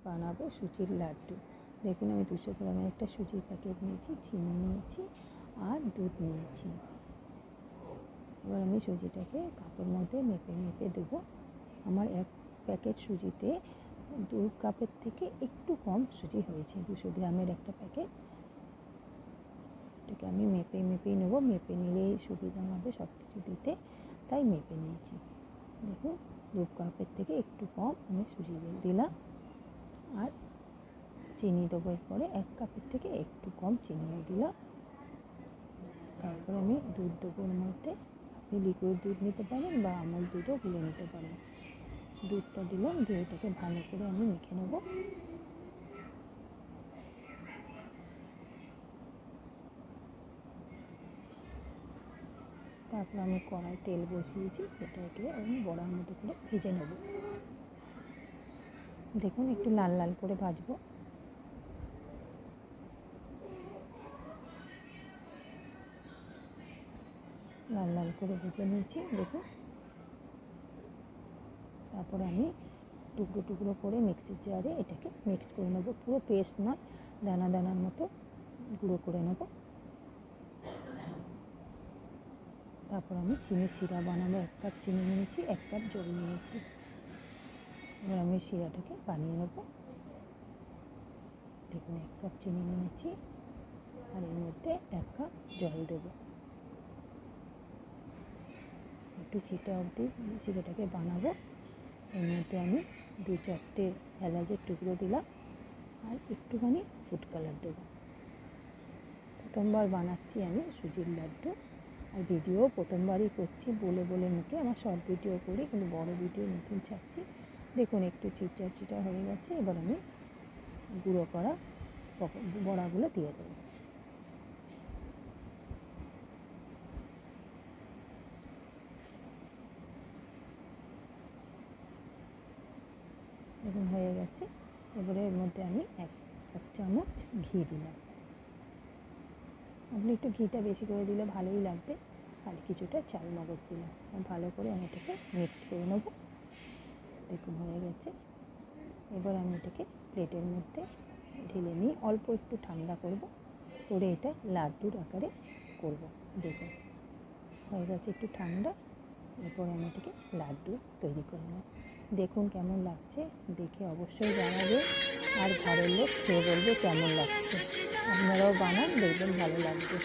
বানাবো সুজির লাড্ডু। দেখুন আমি 200 গ্রামের একটা সুজির প্যাকেট নিয়েছি, চিনি নিয়েছি আর দুধ নিয়েছি। এবার আমি সুজিটাকে কাপের মধ্যে মেপে মেপে দেবো। আমার এক প্যাকেট সুজিতে 2 কাপের থেকে একটু কম সুজি হয়েছে। 200 গ্রামের একটা প্যাকেট, এটাকে আমি মেপে মেপেই নেবো। মেপে নিলেই সুবিধা হবে সব কিছু দিতে, তাই মেপে নিয়েছি। দেখুন 2 কাপের থেকে একটু কম আমি সুজি দিলাম। আর চিনি দেবো এরপরে 1 কাপের থেকে একটু কম চিনিও দিলাম। তারপরে আমি দুধ দেবো এর মধ্যে। আপনি লিকুইড দুধ নিতে পারেন বা আমুল দুধও গুলে নিতে পারেন। দুধটা দিলাম, দিয়ে এটাকে ভালো করে আমি মেখে নেব। তারপর আমি কড়াই তেল বসিয়েছি, সেটাকে আমি বড়ার মতো করে ভেজে নেব। দেখুন একটু লাল লাল করে ভাজবো। লাল লাল করে ভেজে নিয়েছি দেখুন। তারপরে আমি টুকরো টুকরো করে মিক্সির জারে এটাকে মিক্স করে নেব। পুরো পেস্ট নয়, দানা দানার মতো গুঁড়ো করে নেব। তারপর আমি চিনি শিরা বানাবো। 1 কাপ চিনি নিয়েছি, 1 কাপ জল নিয়েছি। এবার আমি শিরাটাকে বানিয়ে নেব। দেখুন 1 কাপ চিনি নিয়েছি আর এর মধ্যে 1 কাপ জল দেব। একটু চিটা অবধি শিরাটাকে বানাবো। এর মধ্যে আমি 2-4টে এলাচের টুকরো দিলাম আর একটুখানি ফুড কালার দেবো। প্রথমবার বানাচ্ছি আমি সুজির লাড্ডু, আর ভিডিও প্রথমবারই করছি। বলে বলে মুখে আমার শর্ট ভিডিও করি, কিন্তু বড় ভিডিও নতুন ছাড়ছি। দেখুন একটু চিটচা চিটা হয়ে গেছে। এবার আমি গুঁড়ো করা বড়াগুলো দিয়ে দেবো। দেখুন হয়ে গেছে। এবারে এর মধ্যে আমি এক চামচ ঘি দিলাম। আপনি একটু ঘিটা বেশি করে দিলে ভালোই লাগবে। আর কিছুটা চাল মগজ দিলাম। ভালো করে আমি এটাকে মিক্সড করে নেব। দেখুন হয়ে গেছে। এবার আমি এটাকে প্লেটের মধ্যে ঢেলে নিয়ে অল্প একটু ঠান্ডা করব, করে এটা লাড্ডুর আকারে করব। দেখুন হয়ে গেছে একটু ঠান্ডা। এরপরে আমি এটাকে লাড্ডু তৈরি করে নেব। দেখুন কেমন লাগছে, দেখে অবশ্যই জানাবে। আর ঘরের লোক খেয়ে বলবে কেমন লাগছে। আপনারাও বানান, দেখবেন ভালো লাগবে।